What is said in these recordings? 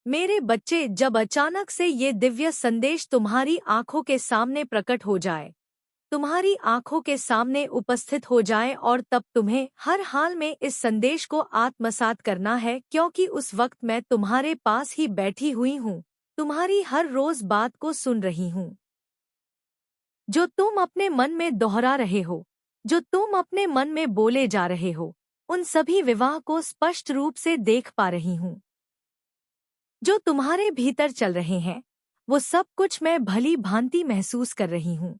मेरे बच्चे, जब अचानक से ये दिव्य संदेश तुम्हारी आंखों के सामने प्रकट हो जाए, तुम्हारी आंखों के सामने उपस्थित हो जाए, और तब तुम्हें हर हाल में इस संदेश को आत्मसात करना है, क्योंकि उस वक्त मैं तुम्हारे पास ही बैठी हुई हूँ, तुम्हारी हर रोज बात को सुन रही हूँ, जो तुम अपने मन में दोहरा रहे हो, जो तुम अपने मन में बोले जा रहे हो, उन सभी विवाह को स्पष्ट रूप से देख पा रही हूँ। जो तुम्हारे भीतर चल रहे हैं, वो सब कुछ मैं भली भांति महसूस कर रही हूँ।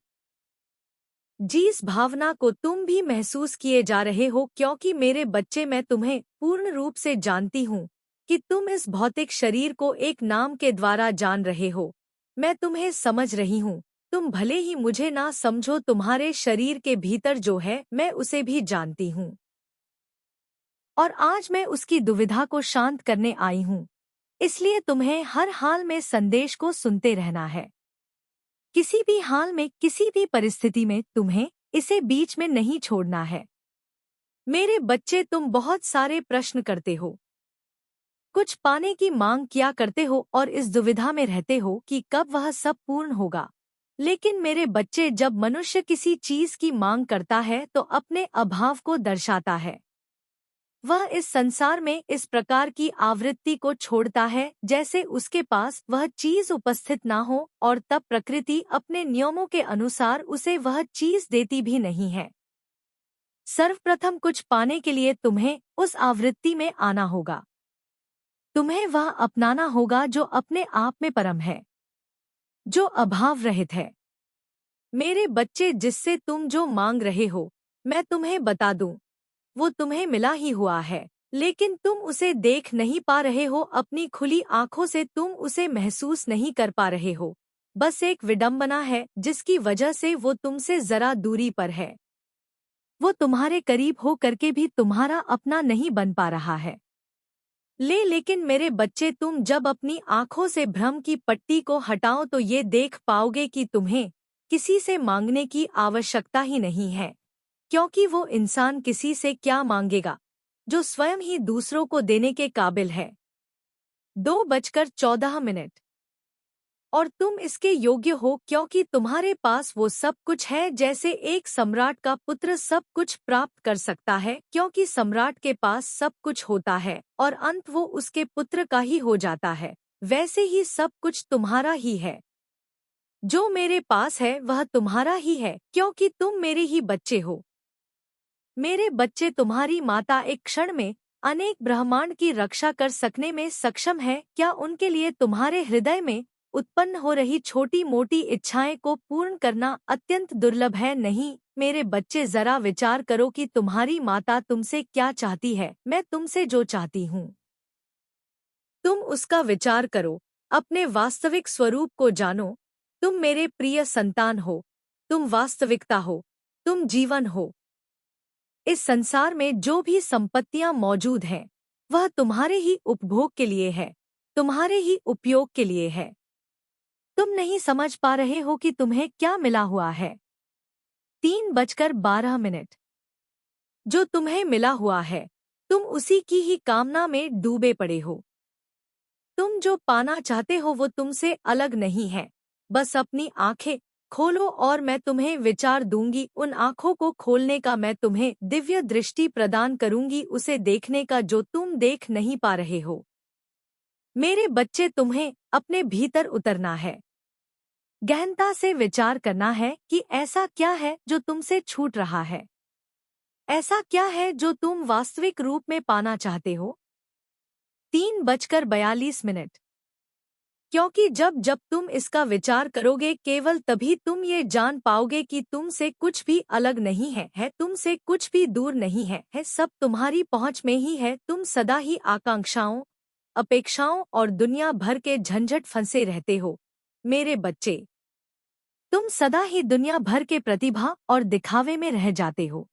जिस भावना को तुम भी महसूस किए जा रहे हो, क्योंकि मेरे बच्चे, मैं तुम्हें पूर्ण रूप से जानती हूँ कि तुम इस भौतिक शरीर को एक नाम के द्वारा जान रहे हो। मैं तुम्हें समझ रही हूँ। तुम भले ही मुझे ना समझो, तुम्हारे शरीर के भीतर जो है मैं उसे भी जानती हूँ, और आज मैं उसकी दुविधा को शांत करने आई हूँ। इसलिए तुम्हें हर हाल में संदेश को सुनते रहना है। किसी भी हाल में, किसी भी परिस्थिति में तुम्हें इसे बीच में नहीं छोड़ना है। मेरे बच्चे, तुम बहुत सारे प्रश्न करते हो, कुछ पाने की मांग किया करते हो, और इस दुविधा में रहते हो कि कब वह सब पूर्ण होगा। लेकिन मेरे बच्चे, जब मनुष्य किसी चीज की मांग करता है तो अपने अभाव को दर्शाता है। वह इस संसार में इस प्रकार की आवृत्ति को छोड़ता है जैसे उसके पास वह चीज उपस्थित ना हो, और तब प्रकृति अपने नियमों के अनुसार उसे वह चीज देती भी नहीं है। सर्वप्रथम कुछ पाने के लिए तुम्हें उस आवृत्ति में आना होगा। तुम्हें वह अपनाना होगा जो अपने आप में परम है, जो अभाव रहित है। मेरे बच्चे, जिससे तुम जो मांग रहे हो, मैं तुम्हें बता दूं, वो तुम्हें मिला ही हुआ है, लेकिन तुम उसे देख नहीं पा रहे हो। अपनी खुली आंखों से तुम उसे महसूस नहीं कर पा रहे हो। बस एक विडंबना है जिसकी वजह से वो तुमसे जरा दूरी पर है। वो तुम्हारे करीब हो करके भी तुम्हारा अपना नहीं बन पा रहा है। लेकिन मेरे बच्चे, तुम जब अपनी आंखों से भ्रम की पट्टी को हटाओ तो ये देख पाओगे कि तुम्हें किसी से मांगने की आवश्यकता ही नहीं है, क्योंकि वो इंसान किसी से क्या मांगेगा जो स्वयं ही दूसरों को देने के काबिल है। 2:14 और तुम इसके योग्य हो, क्योंकि तुम्हारे पास वो सब कुछ है, जैसे एक सम्राट का पुत्र सब कुछ प्राप्त कर सकता है, क्योंकि सम्राट के पास सब कुछ होता है और अंत वो उसके पुत्र का ही हो जाता है। वैसे ही सब कुछ तुम्हारा ही है। जो मेरे पास है वह तुम्हारा ही है, क्योंकि तुम मेरे ही बच्चे हो। मेरे बच्चे, तुम्हारी माता एक क्षण में अनेक ब्रह्मांड की रक्षा कर सकने में सक्षम है। क्या उनके लिए तुम्हारे हृदय में उत्पन्न हो रही छोटी मोटी इच्छाएं को पूर्ण करना अत्यंत दुर्लभ है? नहीं मेरे बच्चे, जरा विचार करो कि तुम्हारी माता तुमसे क्या चाहती है। मैं तुमसे जो चाहती हूँ, तुम उसका विचार करो। अपने वास्तविक स्वरूप को जानो। तुम मेरे प्रिय संतान हो। तुम वास्तविकता हो। तुम जीवन हो। इस संसार में जो भी संपत्तियां मौजूद हैं, वह तुम्हारे ही उपभोग के लिए है, तुम्हारे ही उपयोग के लिए है। तुम नहीं समझ पा रहे हो कि तुम्हें क्या मिला हुआ है। 3:12 जो तुम्हें मिला हुआ है, तुम उसी की ही कामना में डूबे पड़े हो। तुम जो पाना चाहते हो वो तुमसे अलग नहीं है। बस अपनी आंखें खोलो और मैं तुम्हें विचार दूंगी। उन आंखों को खोलने का मैं तुम्हें दिव्य दृष्टि प्रदान करूंगी, उसे देखने का जो तुम देख नहीं पा रहे हो। मेरे बच्चे, तुम्हें अपने भीतर उतरना है, गहनता से विचार करना है कि ऐसा क्या है जो तुमसे छूट रहा है। ऐसा क्या है जो तुम वास्तविक रूप में पाना चाहते हो। 3:42 क्योंकि जब जब तुम इसका विचार करोगे, केवल तभी तुम ये जान पाओगे कि तुमसे कुछ भी अलग नहीं है, तुमसे कुछ भी दूर नहीं है, सब तुम्हारी पहुंच में ही है। तुम सदा ही आकांक्षाओं, अपेक्षाओं और दुनिया भर के झंझट फंसे रहते हो। मेरे बच्चे, तुम सदा ही दुनिया भर के प्रतिभा और दिखावे में रह जाते हो।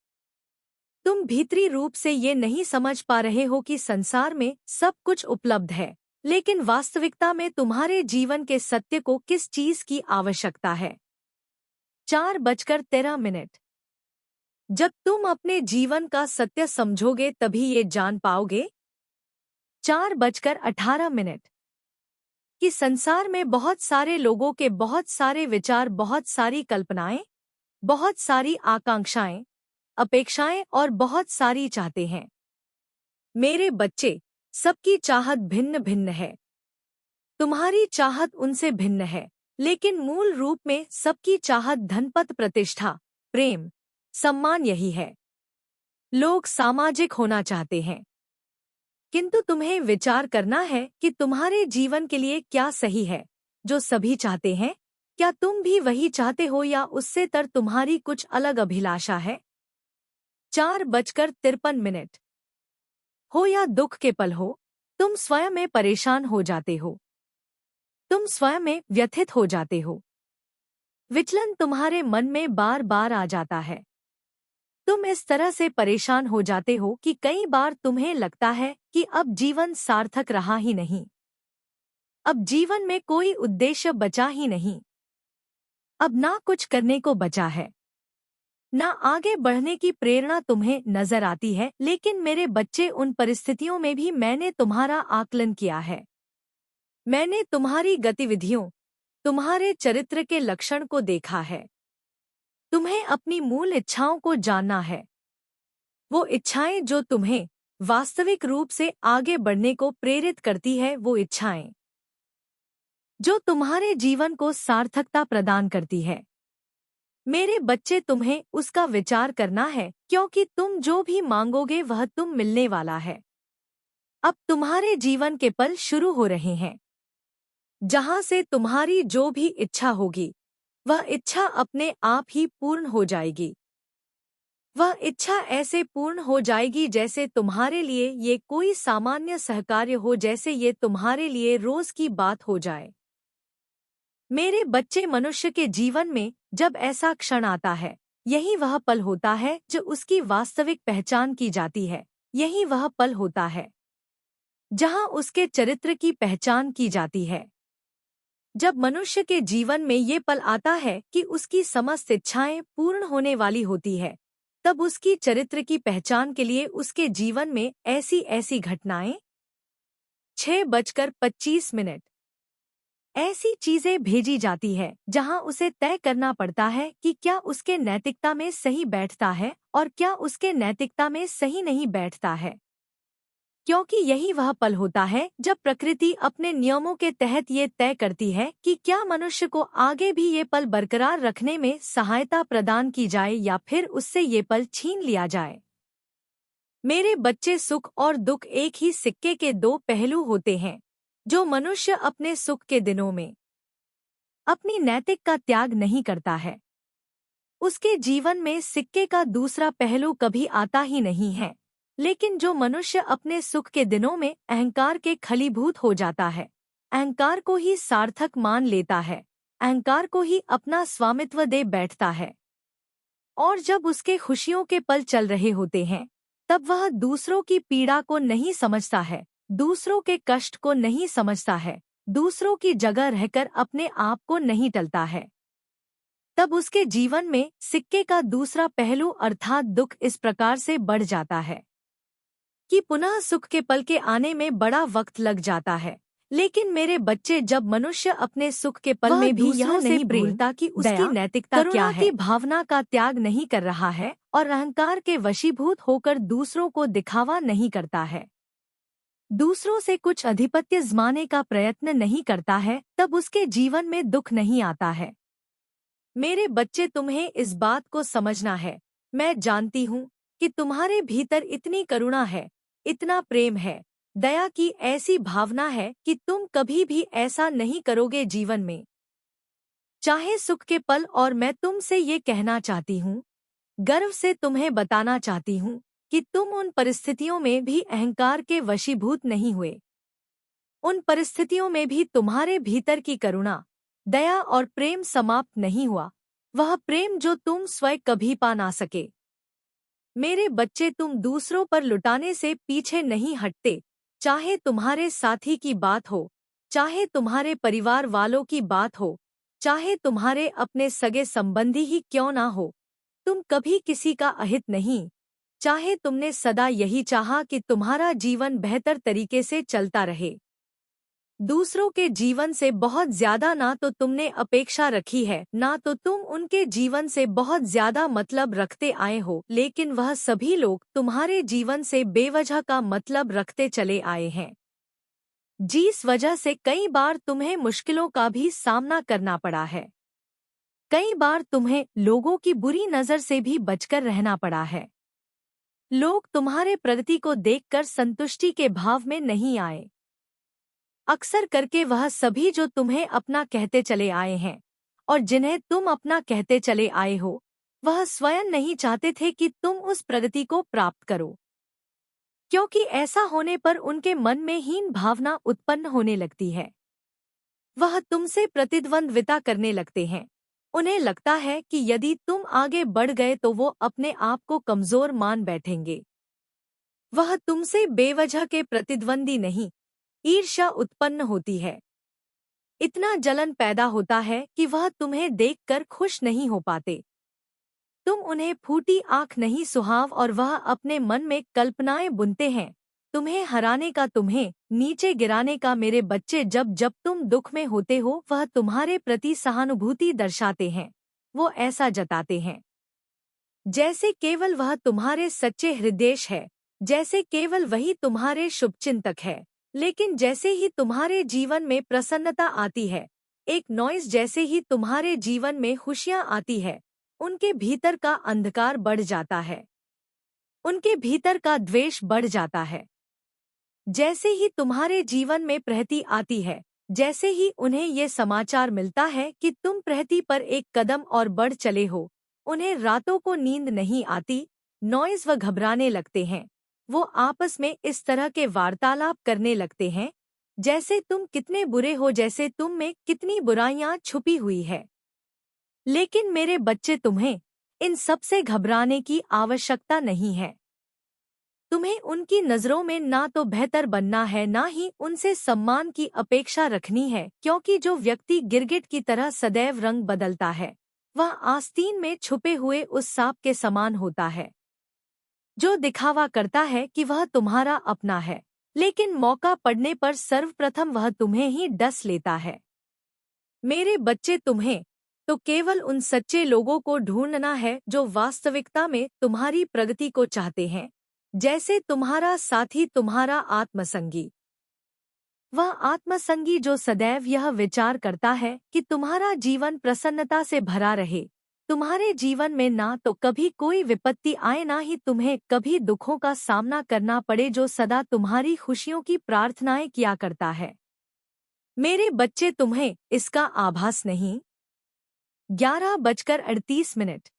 तुम भीतरी रूप से ये नहीं समझ पा रहे हो कि संसार में सब कुछ उपलब्ध है, लेकिन वास्तविकता में तुम्हारे जीवन के सत्य को किस चीज की आवश्यकता है। 4:13 जब तुम अपने जीवन का सत्य समझोगे तभी ये जान पाओगे। 4:18 कि संसार में बहुत सारे लोगों के बहुत सारे विचार, बहुत सारी कल्पनाएं, बहुत सारी आकांक्षाएं, अपेक्षाएं और बहुत सारी चाहते हैं। मेरे बच्चे, सबकी चाहत भिन्न भिन्न है। तुम्हारी चाहत उनसे भिन्न है, लेकिन मूल रूप में सबकी चाहत धनपद, प्रतिष्ठा, प्रेम, सम्मान यही है। लोग सामाजिक होना चाहते हैं, किंतु तुम्हें विचार करना है कि तुम्हारे जीवन के लिए क्या सही है। जो सभी चाहते हैं, क्या तुम भी वही चाहते हो या उससे तर तुम्हारी कुछ अलग अभिलाषा है? 4:53 हो या दुख के पल हो, तुम स्वयं में परेशान हो जाते हो, तुम स्वयं में व्यथित हो जाते हो। विचलन तुम्हारे मन में बार बार आ जाता है। तुम इस तरह से परेशान हो जाते हो कि कई बार तुम्हें लगता है कि अब जीवन सार्थक रहा ही नहीं, अब जीवन में कोई उद्देश्य बचा ही नहीं, अब ना कुछ करने को बचा है, ना आगे बढ़ने की प्रेरणा तुम्हें नजर आती है। लेकिन मेरे बच्चे, उन परिस्थितियों में भी मैंने तुम्हारा आकलन किया है। मैंने तुम्हारी गतिविधियों, तुम्हारे चरित्र के लक्षण को देखा है। तुम्हें अपनी मूल इच्छाओं को जानना है, वो इच्छाएं जो तुम्हें वास्तविक रूप से आगे बढ़ने को प्रेरित करती है, वो इच्छाएं जो तुम्हारे जीवन को सार्थकता प्रदान करती है। मेरे बच्चे, तुम्हें उसका विचार करना है, क्योंकि तुम जो भी मांगोगे वह तुम मिलने वाला है। अब तुम्हारे जीवन के पल शुरू हो रहे हैं, जहां से तुम्हारी जो भी इच्छा होगी, वह इच्छा अपने आप ही पूर्ण हो जाएगी। वह इच्छा ऐसे पूर्ण हो जाएगी जैसे तुम्हारे लिए ये कोई सामान्य सहकार्य हो, जैसे ये तुम्हारे लिए रोज की बात हो जाए। मेरे बच्चे, मनुष्य के जीवन में जब ऐसा क्षण आता है, यही वह पल होता है जो उसकी वास्तविक पहचान की जाती है। यही वह पल होता है जहां उसके चरित्र की पहचान की जाती है। जब मनुष्य के जीवन में ये पल आता है कि उसकी समस्त इच्छाएं पूर्ण होने वाली होती है, तब उसकी चरित्र की पहचान के लिए उसके जीवन में ऐसी ऐसी घटनाएं, 6:25 ऐसी चीजें भेजी जाती है जहां उसे तय करना पड़ता है कि क्या उसके नैतिकता में सही बैठता है और क्या उसके नैतिकता में सही नहीं बैठता है। क्योंकि यही वह पल होता है जब प्रकृति अपने नियमों के तहत ये तय करती है कि क्या मनुष्य को आगे भी ये पल बरकरार रखने में सहायता प्रदान की जाए या फिर उससे ये पल छीन लिया जाए। मेरे बच्चे, सुख और दुख एक ही सिक्के के दो पहलू होते हैं। जो मनुष्य अपने सुख के दिनों में अपनी नैतिक का त्याग नहीं करता है, उसके जीवन में सिक्के का दूसरा पहलू कभी आता ही नहीं है। लेकिन जो मनुष्य अपने सुख के दिनों में अहंकार के खलीभूत हो जाता है, अहंकार को ही सार्थक मान लेता है, अहंकार को ही अपना स्वामित्व दे बैठता है, और जब उसके खुशियों के पल चल रहे होते हैं, तब वह दूसरों की पीड़ा को नहीं समझता है, दूसरों के कष्ट को नहीं समझता है, दूसरों की जगह रहकर अपने आप को नहीं टलता है। तब उसके जीवन में सिक्के का दूसरा पहलू अर्थात दुख इस प्रकार से बढ़ जाता है कि पुनः सुख के पल के आने में बड़ा वक्त लग जाता है। लेकिन मेरे बच्चे, जब मनुष्य अपने सुख के पल में भी यह नहीं भूलता कि उसकी नैतिकता क्या है, की भावना का त्याग नहीं कर रहा है और अहंकार के वशीभूत होकर दूसरों को दिखावा नहीं करता है, दूसरों से कुछ अधिपत्य जमाने का प्रयत्न नहीं करता है, तब उसके जीवन में दुख नहीं आता है। मेरे बच्चे, तुम्हें इस बात को समझना है। मैं जानती हूँ कि तुम्हारे भीतर इतनी करुणा है, इतना प्रेम है, दया की ऐसी भावना है कि तुम कभी भी ऐसा नहीं करोगे जीवन में, चाहे सुख के पल। और मैं तुमसे ये कहना चाहती हूँ, गर्व से तुम्हें बताना चाहती हूँ कि तुम उन परिस्थितियों में भी अहंकार के वशीभूत नहीं हुए। उन परिस्थितियों में भी तुम्हारे भीतर की करुणा, दया और प्रेम समाप्त नहीं हुआ, वह प्रेम जो तुम स्वयं कभी पा ना सके। मेरे बच्चे, तुम दूसरों पर लुटाने से पीछे नहीं हटते, चाहे तुम्हारे साथी की बात हो, चाहे तुम्हारे परिवार वालों की बात हो, चाहे तुम्हारे अपने सगे संबंधी ही क्यों ना हो। तुम कभी किसी का अहित नहीं, चाहे तुमने सदा यही चाहा कि तुम्हारा जीवन बेहतर तरीके से चलता रहे। दूसरों के जीवन से बहुत ज्यादा ना तो तुमने अपेक्षा रखी है, ना तो तुम उनके जीवन से बहुत ज्यादा मतलब रखते आए हो, लेकिन वह सभी लोग तुम्हारे जीवन से बेवजह का मतलब रखते चले आए हैं, जिस वजह से कई बार तुम्हें मुश्किलों का भी सामना करना पड़ा है। कई बार तुम्हें लोगों की बुरी नजर से भी बचकर रहना पड़ा है। लोग तुम्हारे प्रगति को देखकर संतुष्टि के भाव में नहीं आए। अक्सर करके वह सभी जो तुम्हें अपना कहते चले आए हैं और जिन्हें तुम अपना कहते चले आए हो, वह स्वयं नहीं चाहते थे कि तुम उस प्रगति को प्राप्त करो, क्योंकि ऐसा होने पर उनके मन में हीन भावना उत्पन्न होने लगती है। वह तुमसे प्रतिद्वंद्विता करने लगते हैं। उन्हें लगता है कि यदि तुम आगे बढ़ गए तो वो अपने आप को कमजोर मान बैठेंगे। वह तुमसे बेवजह के प्रतिद्वंदी नहीं, ईर्ष्या उत्पन्न होती है। इतना जलन पैदा होता है कि वह तुम्हें देखकर खुश नहीं हो पाते। तुम उन्हें फूटी आंख नहीं सुहाव और वह अपने मन में कल्पनाएं बुनते हैं, तुम्हें हराने का, तुम्हें नीचे गिराने का। मेरे बच्चे, जब जब तुम दुख में होते हो वह तुम्हारे प्रति सहानुभूति दर्शाते हैं। वो ऐसा जताते हैं जैसे केवल वह तुम्हारे सच्चे हृदय है, जैसे केवल वही तुम्हारे शुभचिंतक है। लेकिन जैसे ही तुम्हारे जीवन में प्रसन्नता आती है, एक नॉइज जैसे ही तुम्हारे जीवन में खुशियां आती है, उनके भीतर का अंधकार बढ़ जाता है, उनके भीतर का द्वेष बढ़ जाता है। जैसे ही तुम्हारे जीवन में प्रगति आती है, जैसे ही उन्हें ये समाचार मिलता है कि तुम प्रगति पर एक कदम और बढ़ चले हो, उन्हें रातों को नींद नहीं आती, नॉइज व घबराने लगते हैं। वो आपस में इस तरह के वार्तालाप करने लगते हैं जैसे तुम कितने बुरे हो, जैसे तुम में कितनी बुराइयां छुपी हुई है। लेकिन मेरे बच्चे, तुम्हें इन सब से घबराने की आवश्यकता नहीं है। तुम्हें उनकी नजरों में ना तो बेहतर बनना है, ना ही उनसे सम्मान की अपेक्षा रखनी है, क्योंकि जो व्यक्ति गिरगिट की तरह सदैव रंग बदलता है, वह आस्तीन में छुपे हुए उस सांप के समान होता है, जो दिखावा करता है कि वह तुम्हारा अपना है, लेकिन मौका पड़ने पर सर्वप्रथम वह तुम्हें ही डस लेता है। मेरे बच्चे, तुम्हें तो केवल उन सच्चे लोगों को ढूंढना है जो वास्तविकता में तुम्हारी प्रगति को चाहते हैं, जैसे तुम्हारा साथी, तुम्हारा आत्मसंगी। वह आत्मसंगी जो सदैव यह विचार करता है कि तुम्हारा जीवन प्रसन्नता से भरा रहे, तुम्हारे जीवन में ना तो कभी कोई विपत्ति आए, ना ही तुम्हें कभी दुखों का सामना करना पड़े, जो सदा तुम्हारी खुशियों की प्रार्थनाएं किया करता है। मेरे बच्चे, तुम्हें इसका आभास नहीं? 11:38।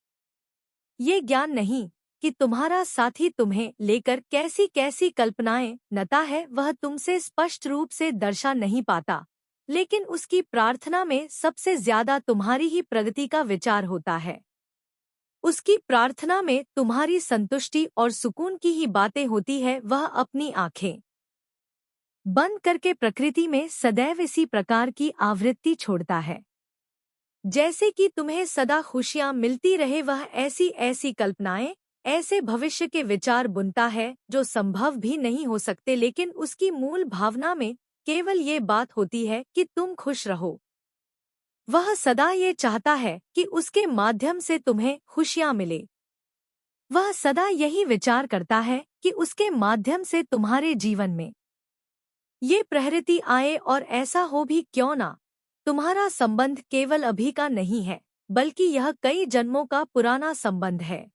ये ज्ञान नहीं कि तुम्हारा साथी तुम्हें लेकर कैसी कैसी कल्पनाएं नता है, वह तुमसे स्पष्ट रूप से दर्शा नहीं पाता, लेकिन उसकी प्रार्थना में सबसे ज्यादा तुम्हारी ही प्रगति का विचार होता है। उसकी प्रार्थना में तुम्हारी संतुष्टि और सुकून की ही बातें होती है। वह अपनी आंखें बंद करके प्रकृति में सदैव इसी प्रकार की आवृत्ति छोड़ता है, जैसे कि तुम्हें सदा खुशियां मिलती रहे। वह ऐसी ऐसी कल्पनाएं, ऐसे भविष्य के विचार बुनता है जो संभव भी नहीं हो सकते, लेकिन उसकी मूल भावना में केवल ये बात होती है कि तुम खुश रहो। वह सदा ये चाहता है कि उसके माध्यम से तुम्हें खुशियां मिले। वह सदा यही विचार करता है कि उसके माध्यम से तुम्हारे जीवन में ये प्रहृति आए, और ऐसा हो भी क्यों ना। तुम्हारा संबंध केवल अभी का नहीं है, बल्कि यह कई जन्मों का पुराना संबंध है।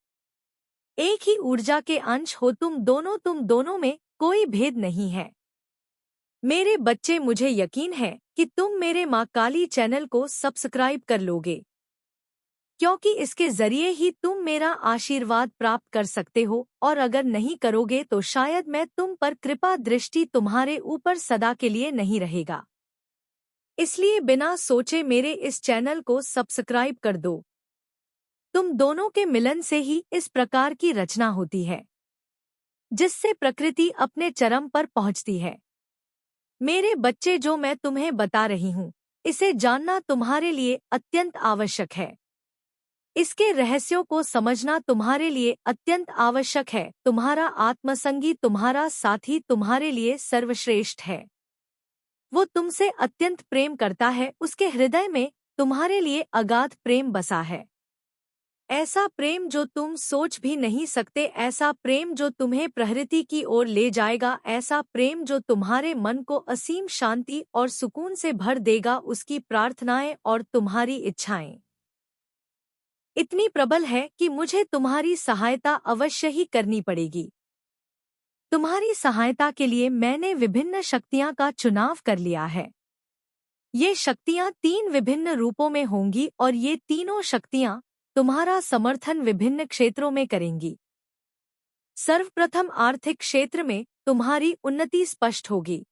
एक ही ऊर्जा के अंश हो तुम दोनों में कोई भेद नहीं है। मेरे बच्चे, मुझे यकीन है कि तुम मेरे माँ काली चैनल को सब्सक्राइब कर लोगे, क्योंकि इसके जरिए ही तुम मेरा आशीर्वाद प्राप्त कर सकते हो, और अगर नहीं करोगे तो शायद मैं तुम पर कृपा दृष्टि तुम्हारे ऊपर सदा के लिए नहीं रहेगा। इसलिए बिना सोचे मेरे इस चैनल को सब्सक्राइब कर दो। तुम दोनों के मिलन से ही इस प्रकार की रचना होती है, जिससे प्रकृति अपने चरम पर पहुंचती है। मेरे बच्चे, जो मैं तुम्हें बता रही हूँ, इसे जानना तुम्हारे लिए अत्यंत आवश्यक है। इसके रहस्यों को समझना तुम्हारे लिए अत्यंत आवश्यक है। तुम्हारा आत्मसंगी, तुम्हारा साथी तुम्हारे लिए सर्वश्रेष्ठ है। वो तुमसे अत्यंत प्रेम करता है, उसके हृदय में तुम्हारे लिए अगाध प्रेम बसा है। ऐसा प्रेम जो तुम सोच भी नहीं सकते, ऐसा प्रेम जो तुम्हें प्रकृति की ओर ले जाएगा, ऐसा प्रेम जो तुम्हारे मन को असीम शांति और सुकून से भर देगा। उसकी प्रार्थनाएं और तुम्हारी इच्छाएं इतनी प्रबल है कि मुझे तुम्हारी सहायता अवश्य ही करनी पड़ेगी। तुम्हारी सहायता के लिए मैंने विभिन्न शक्तियां का चुनाव कर लिया है। ये शक्तियां 3 विभिन्न रूपों में होंगी और ये तीनों शक्तियां तुम्हारा समर्थन विभिन्न क्षेत्रों में करेंगी। सर्वप्रथम आर्थिक क्षेत्र में तुम्हारी उन्नति स्पष्ट होगी।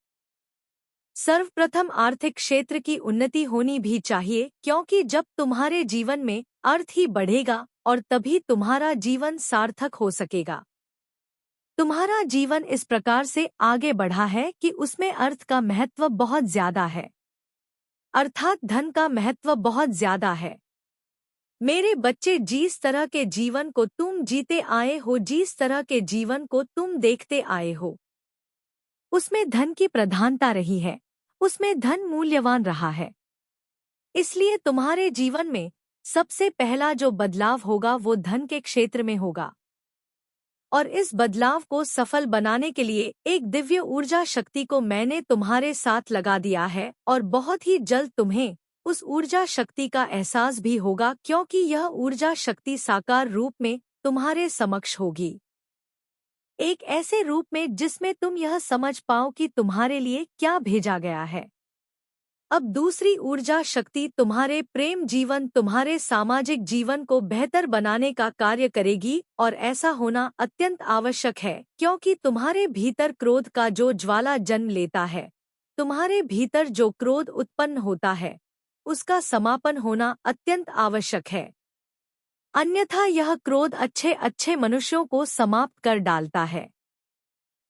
सर्वप्रथम आर्थिक क्षेत्र की उन्नति होनी भी चाहिए, क्योंकि जब तुम्हारे जीवन में अर्थ ही बढ़ेगा और तभी तुम्हारा जीवन सार्थक हो सकेगा। तुम्हारा जीवन इस प्रकार से आगे बढ़ा है कि उसमें अर्थ का महत्व बहुत ज्यादा है, अर्थात धन का महत्व बहुत ज्यादा है। मेरे बच्चे, जिस तरह के जीवन को तुम जीते आए हो, जिस तरह के जीवन को तुम देखते आए हो, उसमें धन की प्रधानता रही है, उसमें धन मूल्यवान रहा है। इसलिए तुम्हारे जीवन में सबसे पहला जो बदलाव होगा वो धन के क्षेत्र में होगा। और इस बदलाव को सफल बनाने के लिए एक दिव्य ऊर्जा शक्ति को मैंने तुम्हारे साथ लगा दिया है और बहुत ही जल्द तुम्हें उस ऊर्जा शक्ति का एहसास भी होगा, क्योंकि यह ऊर्जा शक्ति साकार रूप में तुम्हारे समक्ष होगी। एक ऐसे रूप में जिसमें तुम यह समझ पाओ कि तुम्हारे लिए क्या भेजा गया है। अब दूसरी ऊर्जा शक्ति तुम्हारे प्रेम जीवन, तुम्हारे सामाजिक जीवन को बेहतर बनाने का कार्य करेगी और ऐसा होना अत्यंत आवश्यक है, क्योंकि तुम्हारे भीतर क्रोध का जो ज्वाला जन्म लेता है, तुम्हारे भीतर जो क्रोध उत्पन्न होता है, उसका समापन होना अत्यंत आवश्यक है। अन्यथा यह क्रोध अच्छे अच्छे मनुष्यों को समाप्त कर डालता है।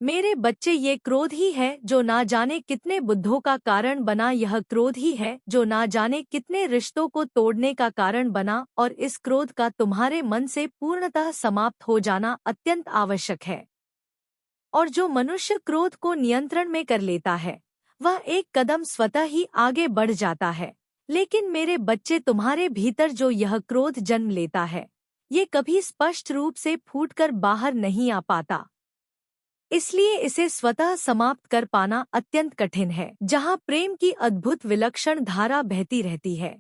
मेरे बच्चे, ये क्रोध ही है जो ना जाने कितने बुद्धों का कारण बना, यह क्रोध ही है जो ना जाने कितने रिश्तों को तोड़ने का कारण बना, और इस क्रोध का तुम्हारे मन से पूर्णतः समाप्त हो जाना अत्यंत आवश्यक है। और जो मनुष्य क्रोध को नियंत्रण में कर लेता है, वह एक कदम स्वतः ही आगे बढ़ जाता है। लेकिन मेरे बच्चे, तुम्हारे भीतर जो यह क्रोध जन्म लेता है, ये कभी स्पष्ट रूप से फूटकर बाहर नहीं आ पाता। इसलिए इसे स्वतः समाप्त कर पाना अत्यंत कठिन है, जहाँ प्रेम की अद्भुत विलक्षण धारा बहती रहती है।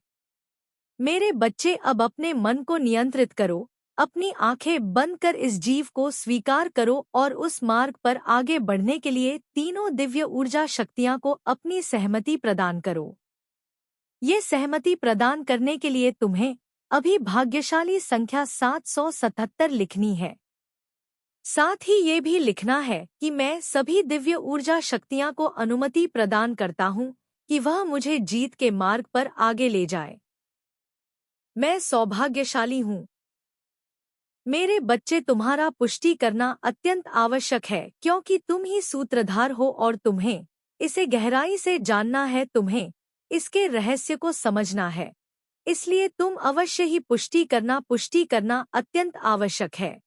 मेरे बच्चे, अब अपने मन को नियंत्रित करो, अपनी आंखें बंद कर इस जीव को स्वीकार करो और उस मार्ग पर आगे बढ़ने के लिए तीनों दिव्य ऊर्जा शक्तियां को अपनी सहमति प्रदान करो। ये सहमति प्रदान करने के लिए तुम्हें अभी भाग्यशाली संख्या 777 लिखनी है। साथ ही ये भी लिखना है कि मैं सभी दिव्य ऊर्जा शक्तियां को अनुमति प्रदान करता हूं कि वह मुझे जीत के मार्ग पर आगे ले जाए। मैं सौभाग्यशाली हूं। मेरे बच्चे, तुम्हारा पुष्टि करना अत्यंत आवश्यक है, क्योंकि तुम ही सूत्रधार हो और तुम्हें इसे गहराई से जानना है, तुम्हें इसके रहस्य को समझना है। इसलिए तुम अवश्य ही पुष्टि करना अत्यंत आवश्यक है।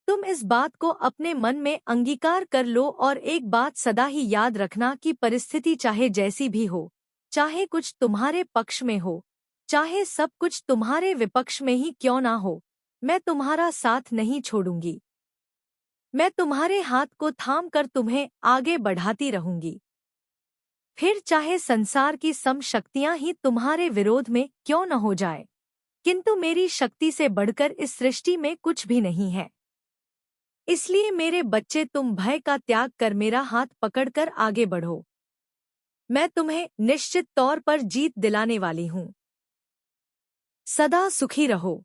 तुम इस बात को अपने मन में अंगीकार कर लो और एक बात सदा ही याद रखना कि परिस्थिति चाहे जैसी भी हो, चाहे कुछ तुम्हारे पक्ष में हो, चाहे सब कुछ तुम्हारे विपक्ष में ही क्यों ना हो, मैं तुम्हारा साथ नहीं छोड़ूंगी। मैं तुम्हारे हाथ को थाम कर तुम्हें आगे बढ़ाती रहूंगी। फिर चाहे संसार की सम शक्तियां ही तुम्हारे विरोध में क्यों न हो जाए, किंतु मेरी शक्ति से बढ़कर इस सृष्टि में कुछ भी नहीं है। इसलिए मेरे बच्चे, तुम भय का त्याग कर मेरा हाथ पकड़कर आगे बढ़ो। मैं तुम्हें निश्चित तौर पर जीत दिलाने वाली हूँ। सदा सुखी रहो।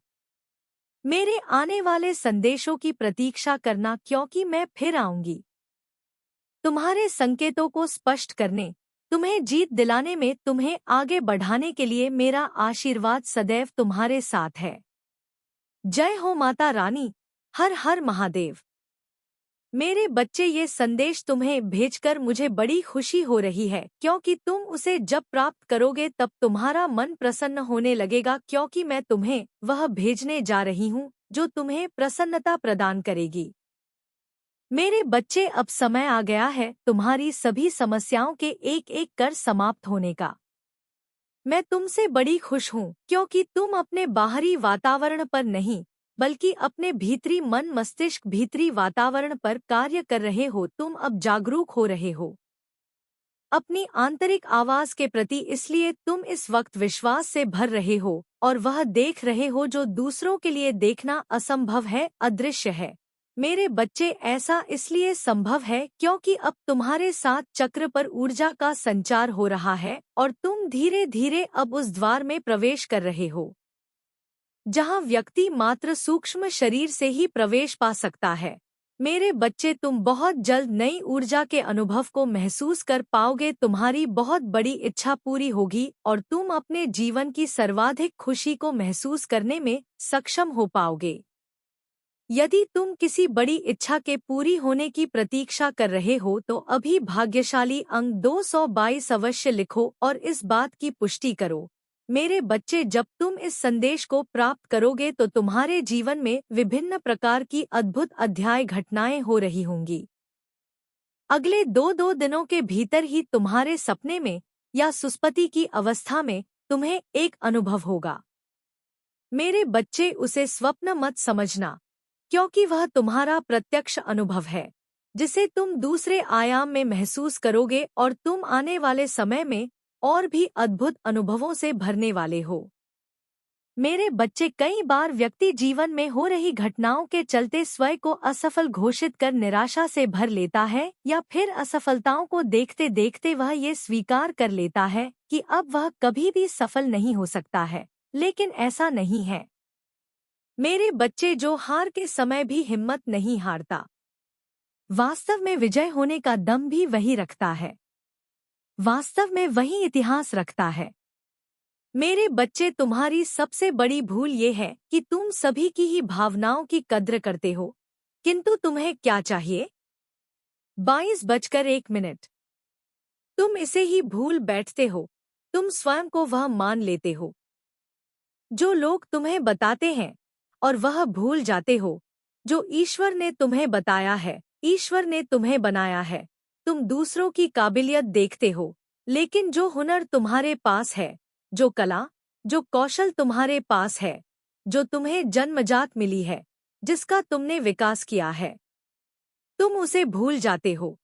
मेरे आने वाले संदेशों की प्रतीक्षा करना, क्योंकि मैं फिर आऊंगी। तुम्हारे संकेतों को स्पष्ट करने, तुम्हें जीत दिलाने में, तुम्हें आगे बढ़ाने के लिए मेरा आशीर्वाद सदैव तुम्हारे साथ है। जय हो माता रानी। हर हर महादेव। मेरे बच्चे, ये संदेश तुम्हें भेजकर मुझे बड़ी खुशी हो रही है, क्योंकि तुम उसे जब प्राप्त करोगे तब तुम्हारा मन प्रसन्न होने लगेगा, क्योंकि मैं तुम्हें वह भेजने जा रही हूँ जो तुम्हें प्रसन्नता प्रदान करेगी। मेरे बच्चे, अब समय आ गया है तुम्हारी सभी समस्याओं के एक एक कर समाप्त होने का। मैं तुमसे बड़ी खुश हूँ क्योंकि तुम अपने बाहरी वातावरण पर नहीं बल्कि अपने भीतरी मन मस्तिष्क भीतरी वातावरण पर कार्य कर रहे हो। तुम अब जागरूक हो रहे हो अपनी आंतरिक आवाज के प्रति, इसलिए तुम इस वक्त विश्वास से भर रहे हो और वह देख रहे हो जो दूसरों के लिए देखना असंभव है, अदृश्य है। मेरे बच्चे, ऐसा इसलिए संभव है क्योंकि अब तुम्हारे साथ चक्र पर ऊर्जा का संचार हो रहा है और तुम धीरे धीरे अब उस द्वार में प्रवेश कर रहे हो जहां व्यक्ति मात्र सूक्ष्म शरीर से ही प्रवेश पा सकता है। मेरे बच्चे, तुम बहुत जल्द नई ऊर्जा के अनुभव को महसूस कर पाओगे। तुम्हारी बहुत बड़ी इच्छा पूरी होगी और तुम अपने जीवन की सर्वाधिक खुशी को महसूस करने में सक्षम हो पाओगे। यदि तुम किसी बड़ी इच्छा के पूरी होने की प्रतीक्षा कर रहे हो तो अभी भाग्यशाली अंक 222 अवश्य लिखो और इस बात की पुष्टि करो। मेरे बच्चे, जब तुम इस संदेश को प्राप्त करोगे तो तुम्हारे जीवन में विभिन्न प्रकार की अद्भुत अध्याय घटनाएं हो रही होंगी। अगले दो दिनों के भीतर ही तुम्हारे सपने में या सुस्पति की अवस्था में तुम्हें एक अनुभव होगा। मेरे बच्चे, उसे स्वप्न मत समझना क्योंकि वह तुम्हारा प्रत्यक्ष अनुभव है जिसे तुम दूसरे आयाम में महसूस करोगे और तुम आने वाले समय में और भी अद्भुत अनुभवों से भरने वाले हो। मेरे बच्चे, कई बार व्यक्ति जीवन में हो रही घटनाओं के चलते स्वयं को असफल घोषित कर निराशा से भर लेता है या फिर असफलताओं को देखते देखते वह ये स्वीकार कर लेता है कि अब वह कभी भी सफल नहीं हो सकता है, लेकिन ऐसा नहीं है। मेरे बच्चे, जो हार के समय भी हिम्मत नहीं हारता, वास्तव में विजय होने का दम भी वही रखता है, वास्तव में वही इतिहास रखता है। मेरे बच्चे, तुम्हारी सबसे बड़ी भूल ये है कि तुम सभी की ही भावनाओं की कद्र करते हो, किंतु तुम्हें क्या चाहिए? 22:01। तुम इसे ही भूल बैठते हो। तुम स्वयं को वह मान लेते हो जो लोग तुम्हें बताते हैं और वह भूल जाते हो जो ईश्वर ने तुम्हें बताया है। ईश्वर ने तुम्हें बनाया है। तुम दूसरों की काबिलियत देखते हो, लेकिन जो हुनर तुम्हारे पास है, जो कला, जो कौशल तुम्हारे पास है, जो तुम्हें जन्मजात मिली है, जिसका तुमने विकास किया है, तुम उसे भूल जाते हो।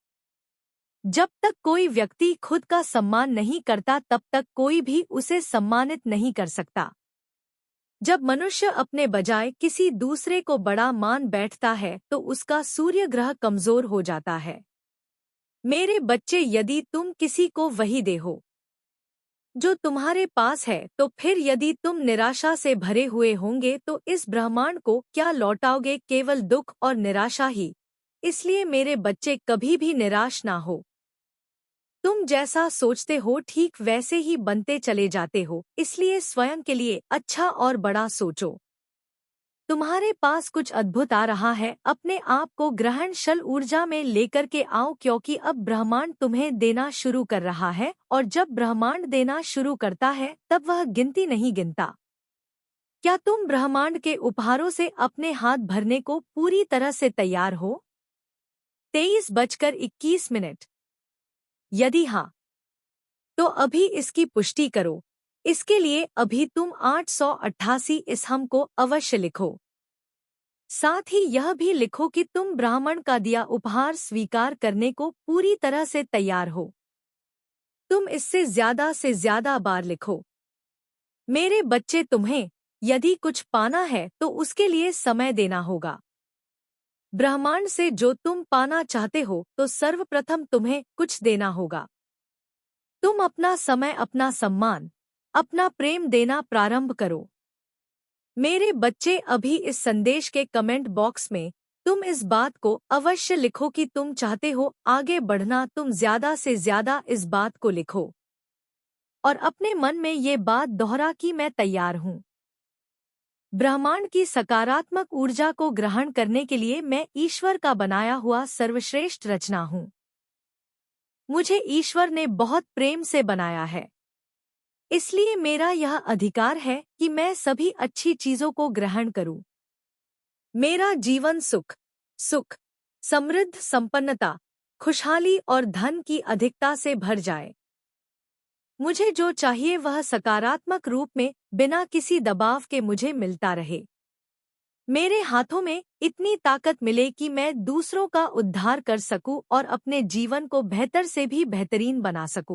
जब तक कोई व्यक्ति खुद का सम्मान नहीं करता तब तक कोई भी उसे सम्मानित नहीं कर सकता। जब मनुष्य अपने बजाय किसी दूसरे को बड़ा मान बैठता है तो उसका सूर्य ग्रह कमजोर हो जाता है। मेरे बच्चे, यदि तुम किसी को वही दे जो तुम्हारे पास है तो फिर यदि तुम निराशा से भरे हुए होंगे तो इस ब्रह्मांड को क्या लौटाओगे? केवल दुख और निराशा ही। इसलिए मेरे बच्चे, कभी भी निराश ना हो। तुम जैसा सोचते हो ठीक वैसे ही बनते चले जाते हो, इसलिए स्वयं के लिए अच्छा और बड़ा सोचो। तुम्हारे पास कुछ अद्भुत आ रहा है। अपने आप को ग्रहणशील ऊर्जा में लेकर के आओ क्योंकि अब ब्रह्मांड तुम्हें देना शुरू कर रहा है और जब ब्रह्मांड देना शुरू करता है तब वह गिनती नहीं गिनता। क्या तुम ब्रह्मांड के उपहारों से अपने हाथ भरने को पूरी तरह से तैयार हो? 23:21। यदि हाँ, तो अभी इसकी पुष्टि करो। इसके लिए अभी तुम 888 इस हम को अवश्य लिखो। साथ ही यह भी लिखो कि तुम ब्राह्मण का दिया उपहार स्वीकार करने को पूरी तरह से तैयार हो। तुम इससे ज्यादा से ज्यादा बार लिखो। मेरे बच्चे, तुम्हें यदि कुछ पाना है तो उसके लिए समय देना होगा। ब्रह्मांड से जो तुम पाना चाहते हो तो सर्वप्रथम तुम्हें कुछ देना होगा। तुम अपना समय, अपना सम्मान, अपना प्रेम देना प्रारंभ करो। मेरे बच्चे, अभी इस संदेश के कमेंट बॉक्स में तुम इस बात को अवश्य लिखो कि तुम चाहते हो आगे बढ़ना। तुम ज्यादा से ज्यादा इस बात को लिखो और अपने मन में ये बात दोहरा कि मैं तैयार हूँ। ब्रह्मांड की सकारात्मक ऊर्जा को ग्रहण करने के लिए मैं ईश्वर का बनाया हुआ सर्वश्रेष्ठ रचना हूँ। मुझे ईश्वर ने बहुत प्रेम से बनाया है, इसलिए मेरा यह अधिकार है कि मैं सभी अच्छी चीजों को ग्रहण करूं। मेरा जीवन सुख, समृद्ध, संपन्नता, खुशहाली और धन की अधिकता से भर जाए। मुझे जो चाहिए वह सकारात्मक रूप में बिना किसी दबाव के मुझे मिलता रहे। मेरे हाथों में इतनी ताकत मिले कि मैं दूसरों का उद्धार कर सकूं और अपने जीवन को बेहतर से भी बेहतरीन बना सकूं।